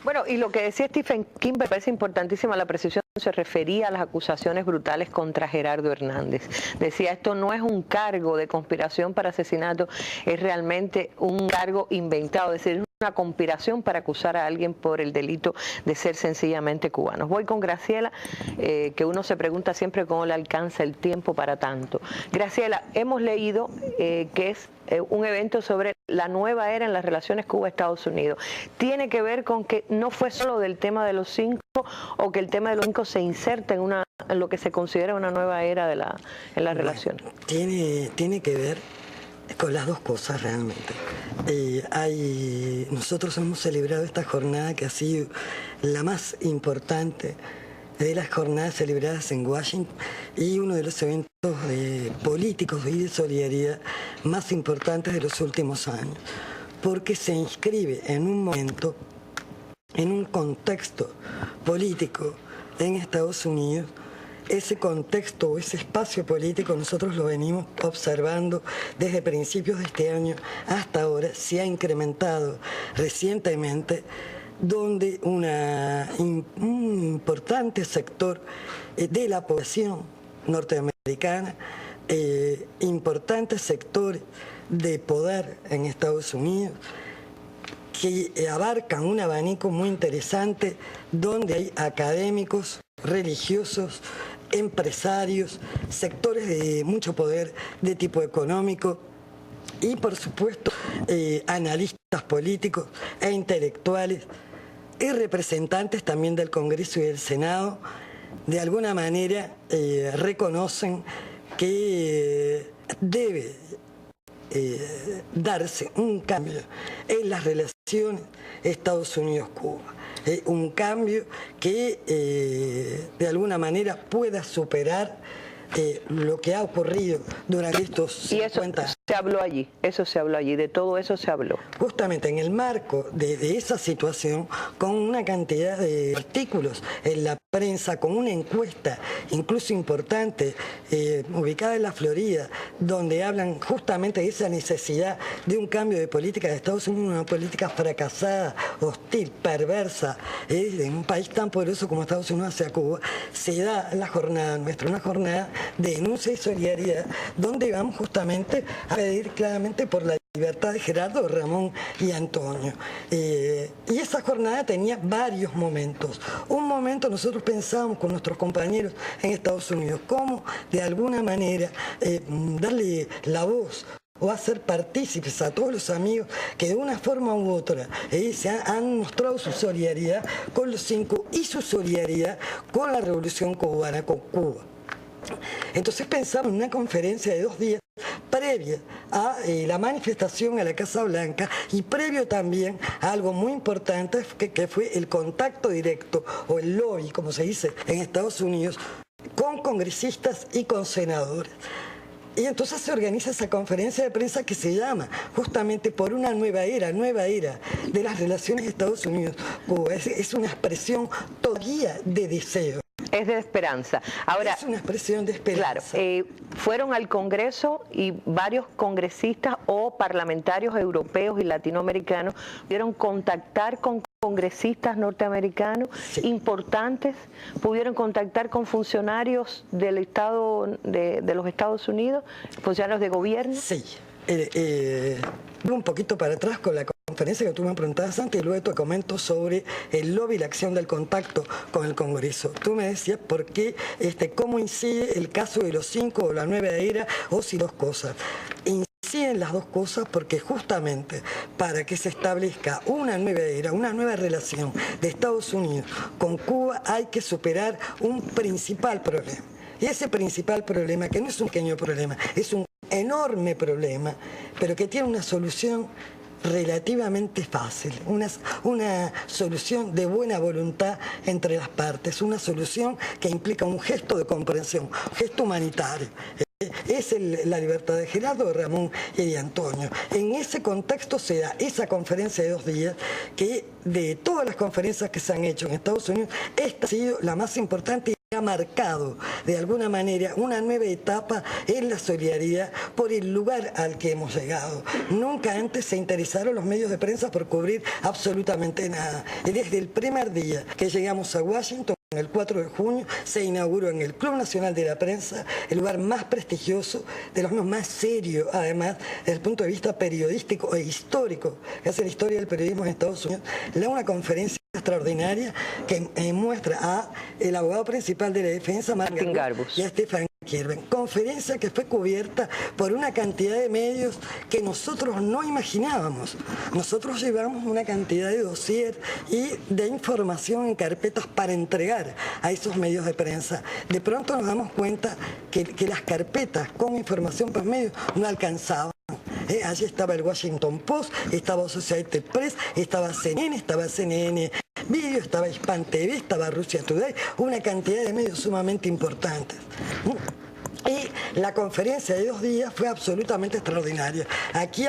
Bueno, y lo que decía Stephen Kimber me parece importantísima la precisión, se refería a las acusaciones brutales contra Gerardo Hernández. Decía, esto no es un cargo de conspiración para asesinato, es realmente un cargo inventado, es decir, una conspiración para acusar a alguien por el delito de ser sencillamente cubanos. Voy con Graciela, que uno se pregunta siempre cómo le alcanza el tiempo para tanto. Graciela, hemos leído que es un evento sobre la nueva era en las relaciones Cuba-Estados Unidos. Tiene que ver con que no fue solo del tema de los 5, o que el tema de los 5 se inserta en lo que se considera una nueva era en la relación? Tiene que ver con las dos cosas realmente. Nosotros hemos celebrado esta jornada que ha sido la más importante de las jornadas celebradas en Washington y uno de los eventos políticos y de solidaridad más importantes de los últimos años, porque se inscribe en un momento, en un contexto político en Estados Unidos. Ese contexto o ese espacio político nosotros lo venimos observando desde principios de este año hasta ahora, se ha incrementado recientemente, donde un importante sector de la población norteamericana, importantes sectores de poder en Estados Unidos, que abarcan un abanico muy interesante, donde hay académicos, religiosos, empresarios, sectores de mucho poder de tipo económico y, por supuesto, analistas políticos e intelectuales y representantes también del Congreso y del Senado, de alguna manera reconocen que debe darse un cambio en las relaciones Estados Unidos-Cuba. Un cambio que de alguna manera pueda superar lo que ha ocurrido durante estos 50 años. Se habló allí, eso se habló allí, de todo eso se habló. Justamente en el marco de esa situación, con una cantidad de artículos en la prensa, con una encuesta incluso importante, ubicada en la Florida, donde hablan justamente de esa necesidad de un cambio de política de Estados Unidos, una política fracasada, hostil, perversa, en un país tan poderoso como Estados Unidos hacia Cuba, se da la jornada nuestra, una jornada de denuncia y solidaridad, donde vamos justamente a pedir claramente por la libertad de Gerardo, Ramón y Antonio. Y esa jornada tenía varios momentos. Un momento nosotros pensábamos con nuestros compañeros en Estados Unidos, cómo de alguna manera darle la voz o hacer partícipes a todos los amigos que de una forma u otra han mostrado su solidaridad con los 5 y su solidaridad con la Revolución Cubana, con Cuba. Entonces pensamos en una conferencia de 2 días previa a la manifestación a la Casa Blanca y previo también a algo muy importante que fue el contacto directo o el lobby, como se dice en Estados Unidos, con congresistas y con senadores. Y entonces se organiza esa conferencia de prensa que se llama justamente por una nueva era de las relaciones de Estados Unidos-Cuba. Es una expresión todavía de deseo. Es de esperanza. Ahora, es una expresión de esperanza. Claro, fueron al Congreso y varios congresistas o parlamentarios europeos y latinoamericanos pudieron contactar con congresistas norteamericanos importantes, pudieron contactar con funcionarios del Estado de los Estados Unidos, funcionarios de gobierno. Sí. Un poquito para atrás con la conferencia que tú me preguntabas antes y luego te comento sobre el lobby y la acción del contacto con el Congreso. Tú me decías por qué, cómo incide el caso de los 5 o la nueva era o si 2 cosas. Inciden las 2 cosas porque justamente para que se establezca una nueva era, una nueva relación de Estados Unidos con Cuba hay que superar un principal problema. Y ese principal problema, que no es un pequeño problema, es un enorme problema, pero que tiene una solución relativamente fácil, una solución de buena voluntad entre las partes, una solución que implica un gesto de comprensión, un gesto humanitario. Es la libertad de Gerardo, de Ramón y de Antonio. En ese contexto se da esa conferencia de 2 días que de todas las conferencias que se han hecho en Estados Unidos, esta ha sido la más importante y ha marcado de alguna manera una nueva etapa en la solidaridad por el lugar al que hemos llegado. Nunca antes se interesaron los medios de prensa por cubrir absolutamente nada. Y desde el primer día que llegamos a Washington, el 4 de junio, se inauguró en el Club Nacional de la Prensa, el lugar más prestigioso, de los más serios, además, desde el punto de vista periodístico e histórico, que hace la historia del periodismo en Estados Unidos, una conferencia extraordinaria que muestra a el abogado principal de la defensa, Martin Garbus, y a Stephen Kirben, conferencia que fue cubierta por una cantidad de medios que nosotros no imaginábamos. Nosotros llevamos una cantidad de dossier y de información en carpetas para entregar a esos medios de prensa. De pronto nos damos cuenta que las carpetas con información por medio no alcanzaban. Allí estaba el Washington Post, estaba Associated Press, estaba CNN Video, estaba Hispan TV, estaba Russia Today, una cantidad de medios sumamente importantes. Y la conferencia de 2 días fue absolutamente extraordinaria. Aquí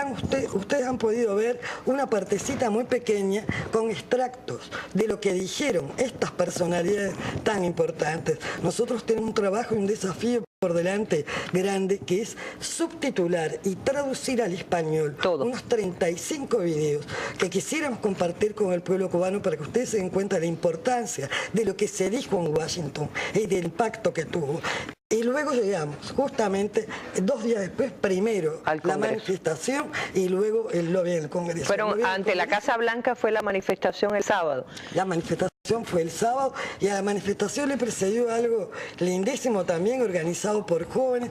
ustedes han podido ver una partecita muy pequeña con extractos de lo que dijeron estas personalidades tan importantes. Nosotros tenemos un trabajo y un desafío por delante grande, que es subtitular y traducir al español unos 35 videos que quisiéramos compartir con el pueblo cubano para que ustedes se den cuenta de la importancia de lo que se dijo en Washington y del impacto que tuvo. Y luego llegamos, justamente 2 días después, primero la manifestación y luego el lobby del Congreso. Pero ante la Casa Blanca fue la manifestación el sábado. La manifestación fue el sábado y a la manifestación le precedió algo lindísimo también, organizado por jóvenes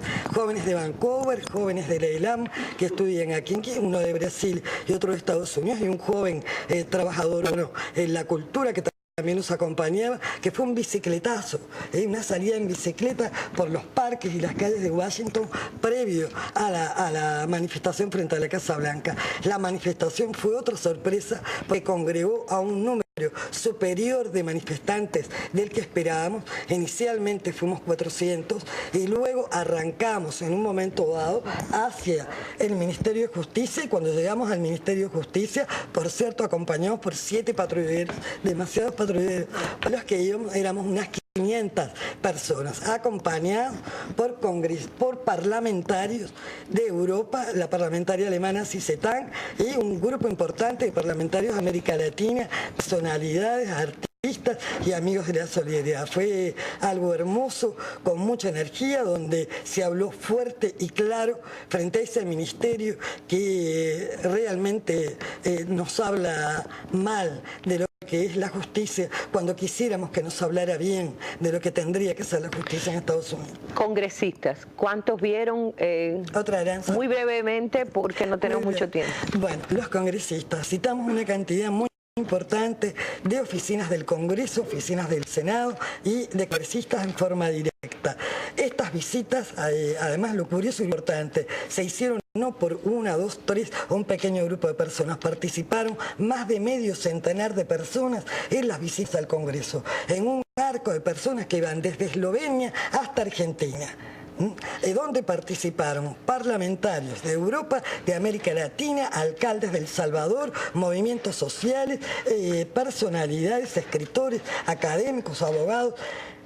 de Vancouver, jóvenes de Leilam que estudian aquí, uno de Brasil y otro de Estados Unidos, y un joven trabajador en la cultura que también nos acompañaba, que fue un bicicletazo, una salida en bicicleta por los parques y las calles de Washington previo a la manifestación frente a la Casa Blanca. La manifestación fue otra sorpresa porque congregó a un número superior de manifestantes del que esperábamos. Inicialmente fuimos 400 y luego arrancamos en un momento dado hacia el Ministerio de Justicia, y cuando llegamos al Ministerio de Justicia, por cierto, acompañados por 7 patrulleros, demasiados patrulleros, para los que íbamos, éramos unas 500 personas, acompañados por parlamentarios de Europa, la parlamentaria alemana Cisetán y un grupo importante de parlamentarios de América Latina, personalidades, artistas y amigos de la solidaridad. Fue algo hermoso, con mucha energía, donde se habló fuerte y claro frente a ese ministerio que realmente nos habla mal de lo que es la justicia, cuando quisiéramos que nos hablara bien de lo que tendría que ser la justicia en Estados Unidos. Congresistas, ¿cuántos vieron? Otra herencia. Muy brevemente, porque no tenemos mucho tiempo. Bueno, los congresistas, citamos una cantidad muy importante de oficinas del Congreso, oficinas del Senado y de congresistas en forma directa. Estas visitas, además, lo curioso y importante, se hicieron no por 1, 2, 3 o un pequeño grupo de personas. Participaron más de medio centenar de personas en las visitas al Congreso, en un arco de personas que iban desde Eslovenia hasta Argentina, donde participaron parlamentarios de Europa, de América Latina, alcaldes de El Salvador, movimientos sociales, personalidades, escritores, académicos, abogados.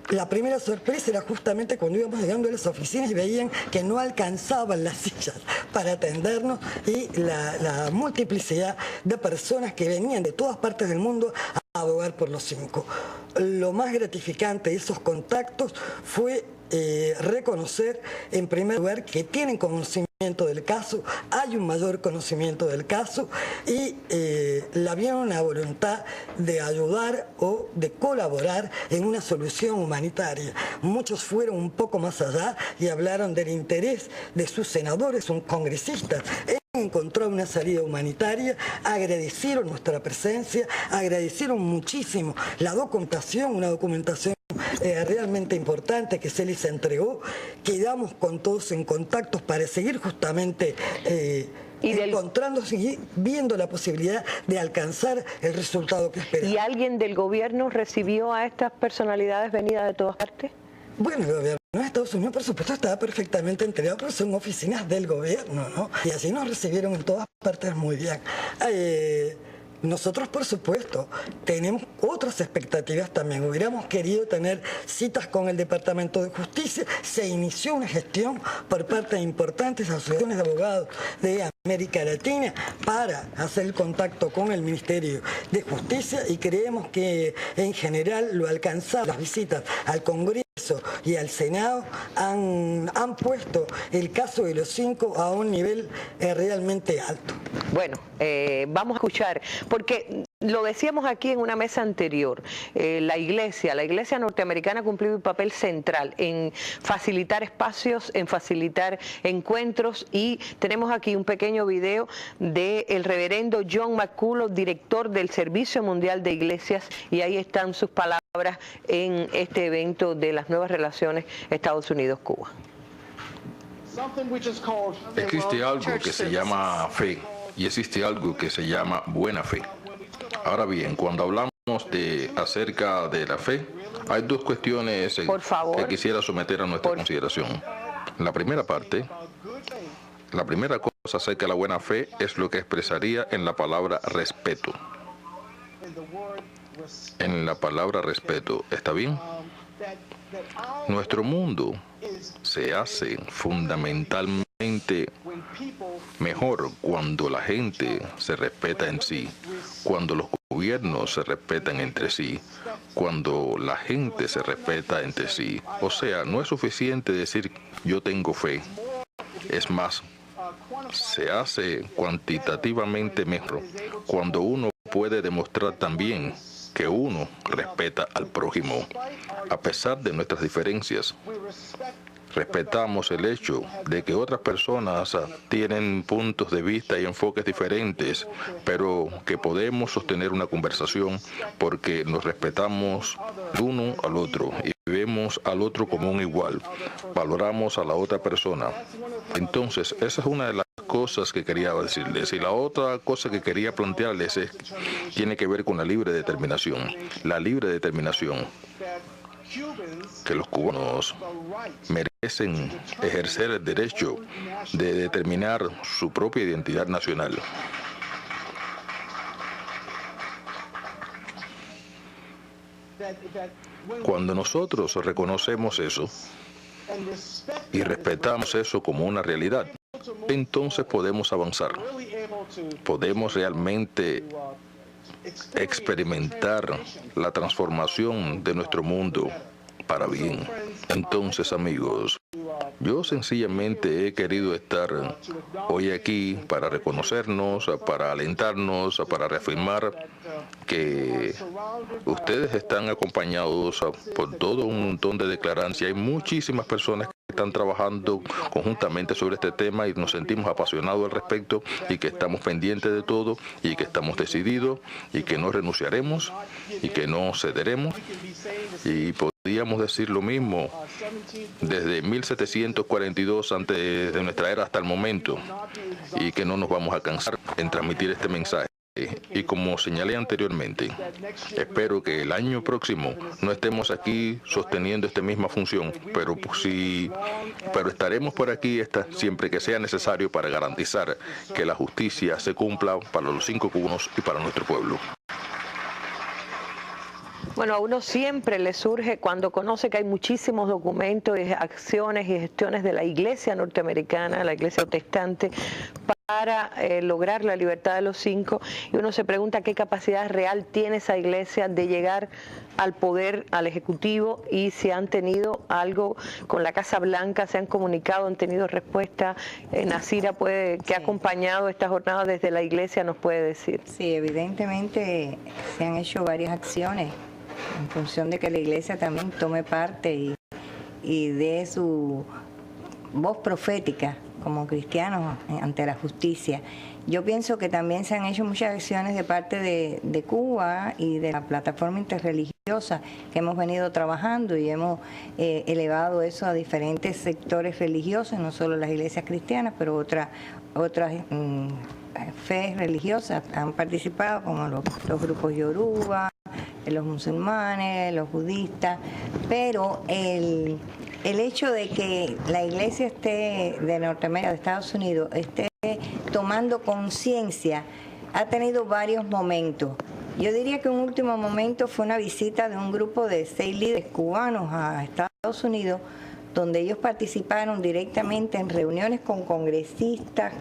La primera sorpresa era justamente cuando íbamos llegando a las oficinas y veían que no alcanzaban las sillas para atendernos, y la multiplicidad de personas que venían de todas partes del mundo a abogar por los 5. Lo más gratificante de esos contactos fue reconocer, en primer lugar, que tienen conocimiento del caso, hay un mayor conocimiento del caso, y había una voluntad de ayudar o de colaborar en una solución humanitaria. Muchos fueron un poco más allá y hablaron del interés de sus senadores, un congresista, encontrar una salida humanitaria, agradecieron nuestra presencia, agradecieron muchísimo la documentación, una documentación realmente importante que se les entregó. Quedamos con todos en contactos para seguir justamente encontrándose y viendo la posibilidad de alcanzar el resultado que esperamos. ¿Y alguien del gobierno recibió a estas personalidades venidas de todas partes? Bueno, el gobierno de Estados Unidos, por supuesto, estaba perfectamente enterado, pero son oficinas del gobierno, ¿no? Y así nos recibieron en todas partes muy bien. Nosotros, por supuesto, tenemos otras expectativas también. Hubiéramos querido tener citas con el Departamento de Justicia. Se inició una gestión por parte de importantes asociaciones de abogados de América Latina para hacer el contacto con el Ministerio de Justicia, y creemos que en general lo alcanzado. Las visitas al Congreso y al Senado han puesto el caso de los 5 a un nivel realmente alto. Bueno, vamos a escuchar, porque Lo decíamos aquí en una mesa anterior, la iglesia norteamericana ha cumplido un papel central en facilitar espacios, en facilitar encuentros, y tenemos aquí un pequeño video del reverendo John McCullough, director del Servicio Mundial de Iglesias, y ahí están sus palabras en este evento de las nuevas relaciones Estados Unidos-Cuba. Existe algo que se llama fe y existe algo que se llama buena fe. Ahora bien, cuando hablamos acerca de la fe, hay dos cuestiones que quisiera someter a nuestra consideración. La primera parte, la primera cosa acerca de la buena fe es lo que expresaría en la palabra respeto. En la palabra respeto, ¿está bien? Nuestro mundo se hace fundamentalmente mejor cuando la gente se respeta en sí, cuando los gobiernos se respetan entre sí, cuando la gente se respeta entre sí. O sea, no es suficiente decir yo tengo fe. Es más, se hace cuantitativamente mejor cuando uno puede demostrar también que uno respeta al prójimo. A pesar de nuestras diferencias, respetamos el hecho de que otras personas tienen puntos de vista y enfoques diferentes, pero que podemos sostener una conversación porque nos respetamos uno al otro y vemos al otro como un igual, valoramos a la otra persona. Entonces, esa es una de las cosas que quería decirles. Y la otra cosa que quería plantearles tiene que ver con la libre determinación. La libre determinación. Que los cubanos merecen ejercer el derecho de determinar su propia identidad nacional. Cuando nosotros reconocemos eso y respetamos eso como una realidad, entonces podemos avanzar. Podemos realmente experimentar la transformación de nuestro mundo para bien. Entonces, amigos, yo sencillamente he querido estar hoy aquí para reconocernos, para alentarnos, para reafirmar que ustedes están acompañados por todo un montón de declarancias. Hay muchísimas personas que están trabajando conjuntamente sobre este tema y nos sentimos apasionados al respecto y que estamos pendientes de todo y que estamos decididos y que no renunciaremos y que no cederemos. Y podríamos decir lo mismo desde 1742 antes de nuestra era hasta el momento, y que no nos vamos a cansar en transmitir este mensaje. Y como señalé anteriormente, espero que el año próximo no estemos aquí sosteniendo esta misma función, pero estaremos por aquí siempre que sea necesario para garantizar que la justicia se cumpla para los 5 cubanos y para nuestro pueblo. Bueno, a uno siempre le surge cuando conoce que hay muchísimos documentos, acciones y gestiones de la iglesia norteamericana, la iglesia protestante, para lograr la libertad de los 5, y uno se pregunta qué capacidad real tiene esa iglesia de llegar al poder, al ejecutivo, y si han tenido algo con la Casa Blanca, se han comunicado, han tenido respuesta. Nasira, que ha acompañado esta jornada desde la iglesia, nos puede decir. Sí, evidentemente se han hecho varias acciones en función de que la iglesia también tome parte y dé su voz profética como cristianos ante la justicia. Yo pienso que también se han hecho muchas acciones de parte de Cuba y de la plataforma interreligiosa que hemos venido trabajando, y hemos elevado eso a diferentes sectores religiosos, no solo las iglesias cristianas, pero otras fe religiosas han participado, como los grupos yoruba, los musulmanes, los budistas, pero el hecho de que la iglesia de Norteamérica, de Estados Unidos, esté tomando conciencia, ha tenido varios momentos. Yo diría que un último momento fue una visita de un grupo de 6 líderes cubanos a Estados Unidos, donde ellos participaron directamente en reuniones con congresistas,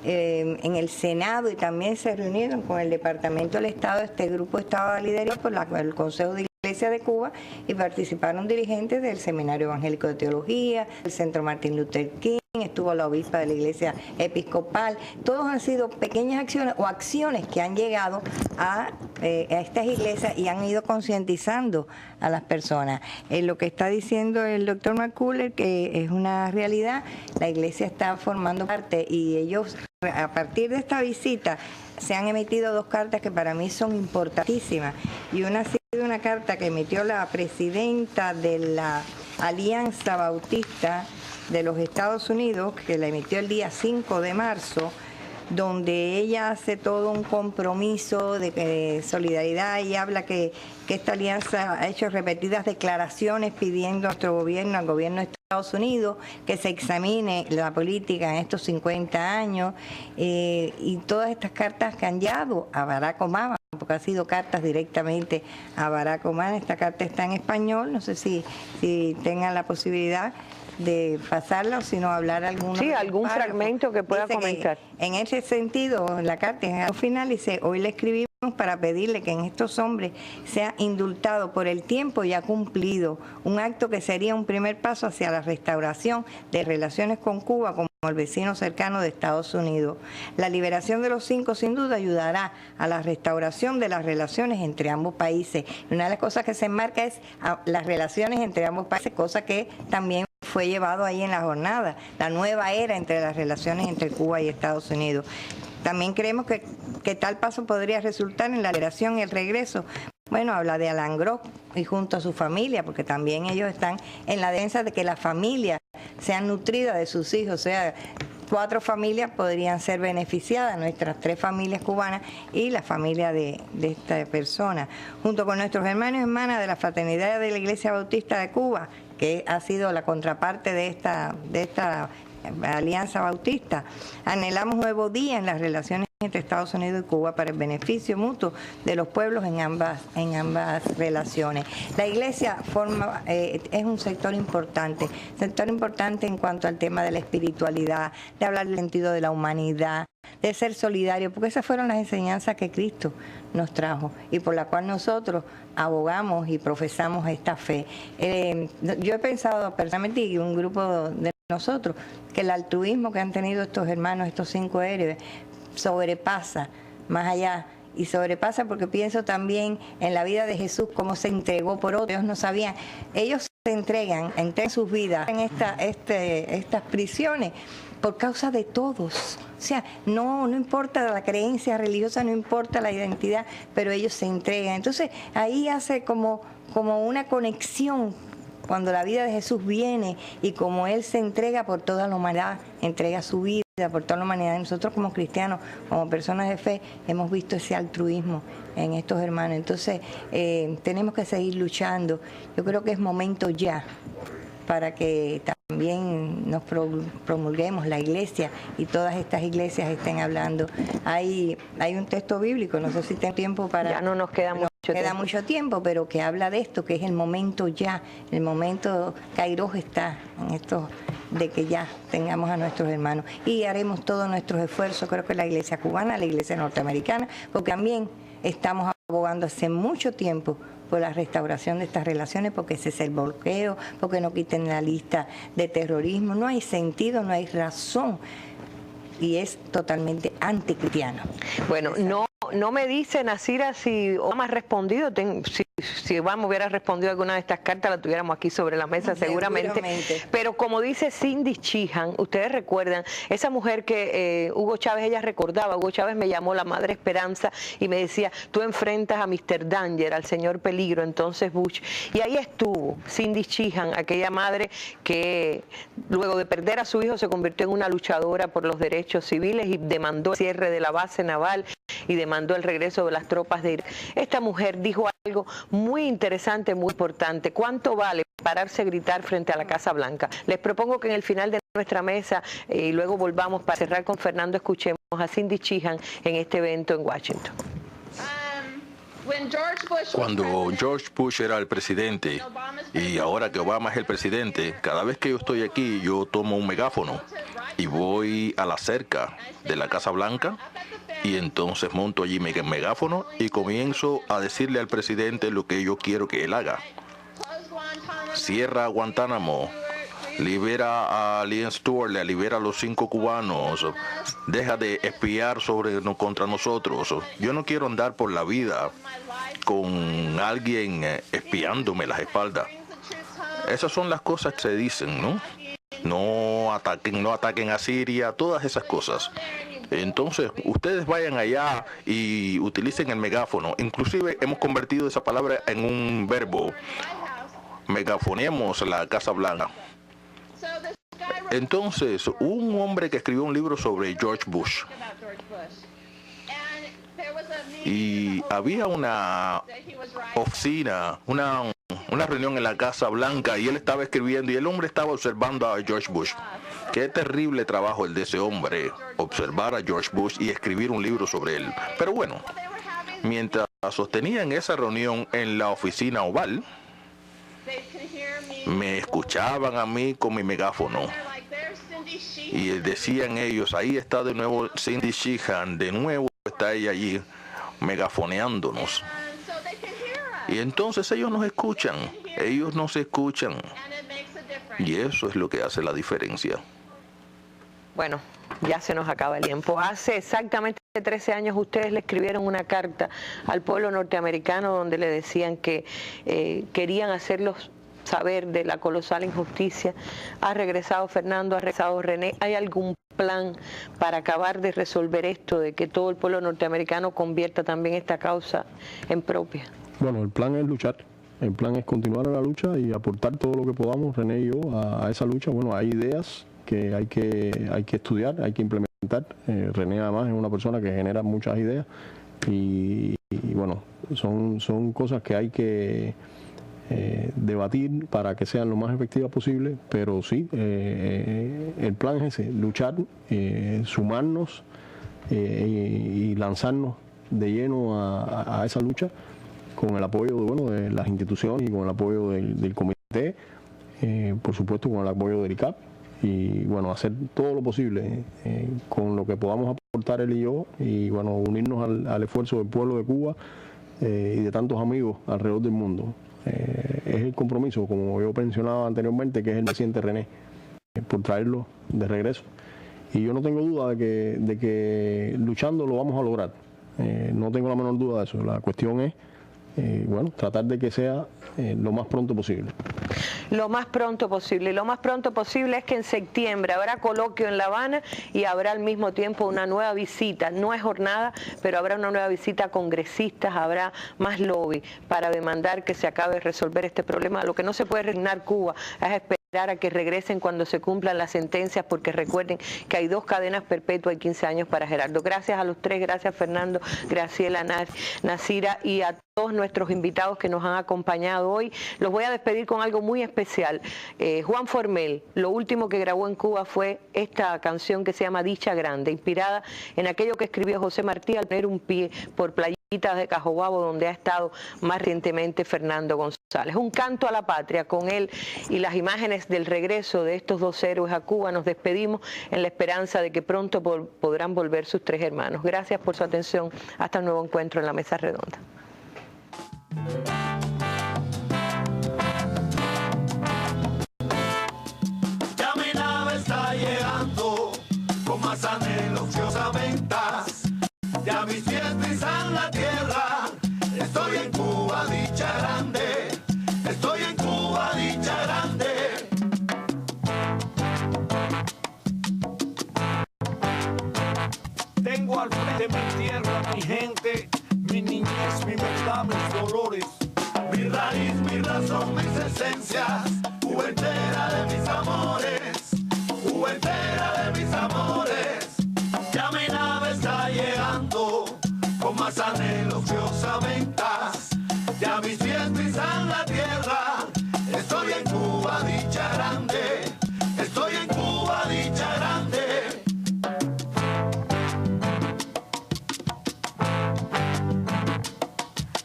en el Senado, y también se reunieron con el Departamento del Estado. Este grupo estaba liderado por el Consejo de Iglesia de Cuba, y participaron dirigentes del Seminario Evangélico de Teología, del Centro Martin Luther King, estuvo la obispa de la iglesia episcopal. Todos han sido pequeñas acciones o acciones que han llegado a estas iglesias y han ido concientizando a las personas. Lo que está diciendo el doctor McCuller, que es una realidad, la iglesia está formando parte y ellos, a partir de esta visita, se han emitido 2 cartas que para mí son importantísimas. Y una ha sido una carta que emitió la presidenta de la Alianza Bautista de los Estados Unidos, que la emitió el día 5 de marzo, donde ella hace todo un compromiso de solidaridad y habla que esta alianza ha hecho repetidas declaraciones pidiendo a nuestro gobierno, al gobierno de Estados Unidos, que se examine la política en estos 50 años y todas estas cartas que han llegado a Barack Obama, porque han sido cartas directamente a Barack Obama. Esta carta está en español, no sé si tengan la posibilidad de pasarla o si no hablar algún fragmento que pueda comentar. En ese sentido, la carta al final dice: hoy le escribimos para pedirle que en estos hombres sea indultado por el tiempo ya cumplido, un acto que sería un primer paso hacia la restauración de relaciones con Cuba como el vecino cercano de Estados Unidos. La liberación de los 5 sin duda ayudará a la restauración de las relaciones entre ambos países. Una de las cosas que se enmarca es las relaciones entre ambos países, cosa que también fue llevado ahí en la jornada, la nueva era entre las relaciones entre Cuba y Estados Unidos. También creemos que tal paso podría resultar en la liberación y el regreso. Bueno, habla de Alan Gross y junto a su familia, porque también ellos están en la defensa de que la familia sea nutrida de sus hijos, o sea, 4 familias podrían ser beneficiadas, nuestras 3 familias cubanas y la familia de esta persona, junto con nuestros hermanos y hermanas de la Fraternidad de la Iglesia Bautista de Cuba, que ha sido la contraparte de esta Alianza Bautista. Anhelamos un nuevo día en las relaciones entre Estados Unidos y Cuba para el beneficio mutuo de los pueblos en ambas relaciones. La iglesia es un sector importante en cuanto al tema de la espiritualidad, de hablar del sentido de la humanidad, de ser solidario, porque esas fueron las enseñanzas que Cristo nos trajo y por la cual nosotros abogamos y profesamos esta fe. Yo he pensado personalmente, y un grupo de nosotros, que el altruismo que han tenido estos hermanos, estos 5 héroes, sobrepasa más allá, y sobrepasa porque pienso también en la vida de Jesús, cómo se entregó por otros. Ellos no sabían, ellos se entregan sus vidas en estas prisiones por causa de todos. O sea, no importa la creencia religiosa, no importa la identidad, pero ellos se entregan. Entonces ahí hace como una conexión cuando la vida de Jesús viene y como Él se entrega por toda la humanidad, entrega su vida por toda la humanidad. Nosotros como cristianos, como personas de fe, hemos visto ese altruismo en estos hermanos. Entonces tenemos que seguir luchando. Yo creo que es momento ya para que también nos promulguemos, la iglesia y todas estas iglesias estén hablando. Hay un texto bíblico, no sé si tengo tiempo para... Ya no nos queda mucho tiempo, pero que habla de esto, que es el momento ya, el momento, Kairos está en esto, de que ya tengamos a nuestros hermanos y haremos todos nuestros esfuerzos, creo que la iglesia cubana, la iglesia norteamericana, porque también estamos abogando hace mucho tiempo por la restauración de estas relaciones, porque ese es el bloqueo, porque no quiten la lista de terrorismo, no hay sentido, no hay razón y es totalmente anticristiano. Bueno, no me dice Nasira si Obama ha respondido, si Obama hubiera respondido alguna de estas cartas la tuviéramos aquí sobre la mesa seguramente. Pero como dice Cindy Sheehan, ustedes recuerdan, esa mujer que Hugo Chávez, ella recordaba, Hugo Chávez me llamó la Madre Esperanza y me decía, tú enfrentas a Mr. Danger, al señor Peligro, entonces Bush. Y ahí estuvo Cindy Sheehan, aquella madre que luego de perder a su hijo se convirtió en una luchadora por los derechos civiles y demandó el cierre de la base naval y demandó el regreso de las tropas de Irak. Esta mujer dijo algo muy interesante, muy importante. ¿Cuánto vale pararse a gritar frente a la Casa Blanca? Les propongo que en el final de nuestra mesa y luego volvamos para cerrar con Fernando, escuchemos a Cindy Sheehan en este evento en Washington. Cuando George Bush era el presidente y ahora que Obama es el presidente, cada vez que yo estoy aquí yo tomo un megáfono y voy a la cerca de la Casa Blanca y entonces monto allí mi megáfono y comienzo a decirle al presidente lo que yo quiero que él haga. Cierra Guantánamo, libera a Liam Stewart, libera a los 5 cubanos, deja de espiar contra nosotros. Yo no quiero andar por la vida con alguien espiándome las espaldas. Esas son las cosas que se dicen, ¿no? No ataquen a Siria, todas esas cosas. Entonces, ustedes vayan allá y utilicen el megáfono. Inclusive hemos convertido esa palabra en un verbo. Megafonemos la Casa Blanca. Entonces, un hombre que escribió un libro sobre George Bush. Y había una oficina, una reunión en la Casa Blanca, y él estaba escribiendo y el hombre estaba observando a George Bush. Qué terrible trabajo el de ese hombre, observar a George Bush y escribir un libro sobre él. Pero bueno, mientras sostenían esa reunión en la oficina oval, me escuchaban a mí con mi megáfono. Y decían ellos, ahí está de nuevo Cindy Sheehan, de nuevo está ella allí megafoneándonos. Y entonces ellos nos escuchan, y eso es lo que hace la diferencia. Bueno, ya se nos acaba el tiempo. Hace exactamente 13 años ustedes le escribieron una carta al pueblo norteamericano donde le decían que querían hacerlos saber de la colosal injusticia. Ha regresado Fernando, ha regresado René. ¿Hay algún plan para acabar de resolver esto, de que todo el pueblo norteamericano convierta también esta causa en propia? Bueno, el plan es luchar. El plan es continuar la lucha y aportar todo lo que podamos, René y yo, a esa lucha. Bueno, hay ideas que hay que estudiar, hay que implementar. René además es una persona que genera muchas ideas y bueno, son cosas que hay que debatir para que sean lo más efectivas posible, pero sí, el plan es ese, luchar, sumarnos y lanzarnos de lleno a esa lucha con el apoyo de las instituciones y con el apoyo del comité, por supuesto con el apoyo del ICAP, y bueno, hacer todo lo posible con lo que podamos aportar él y yo, y bueno, unirnos al esfuerzo del pueblo de Cuba y de tantos amigos alrededor del mundo. Es el compromiso, como yo mencionaba anteriormente, que es el presidente René, por traerlo de regreso. Y yo no tengo duda de que luchando lo vamos a lograr. No tengo la menor duda de eso. La cuestión es, bueno, tratar de que sea lo más pronto posible. Lo más pronto posible. Y lo más pronto posible es que en septiembre habrá coloquio en La Habana y habrá al mismo tiempo una nueva visita. No es jornada, pero habrá una nueva visita a congresistas, habrá más lobby para demandar que se acabe de resolver este problema. Lo que no se puede resignar Cuba es esperar a que regresen cuando se cumplan las sentencias, porque recuerden que hay 2 cadenas perpetuas y 15 años para Gerardo. Gracias a los 3, gracias Fernando, Graciela, Nasira y a todos nuestros invitados que nos han acompañado hoy. Los voy a despedir con algo muy especial. Juan Formel, lo último que grabó en Cuba fue esta canción que se llama Dicha Grande, inspirada en aquello que escribió José Martí al poner un pie por Playitas de Cajobabo, donde ha estado más recientemente Fernando González. Un canto a la patria. Con él y las imágenes del regreso de estos 2 héroes a Cuba, nos despedimos en la esperanza de que pronto podrán volver sus 3 hermanos. Gracias por su atención. Hasta un nuevo encuentro en la Mesa Redonda. Ya mi nave está llegando con más anhelos que osamentas. Ya mis pies pisan la tierra. Estoy en Cuba, dicha grande. Estoy en Cuba, dicha grande. Tengo al frente mi tierra, mi gente, mi niñez, mi verdad, mis dolores, mi raíz, mi razón, mis esencias, Cuba entera de mis amores, Cuba entera de mis amores. Ya mi nave está llegando con más anhelos que osamentas. Ya mis pies pisan la tierra. Estoy en Cuba, dicha grande. Estoy en Cuba, dicha grande.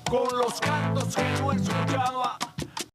Con los cantos que no escuchaba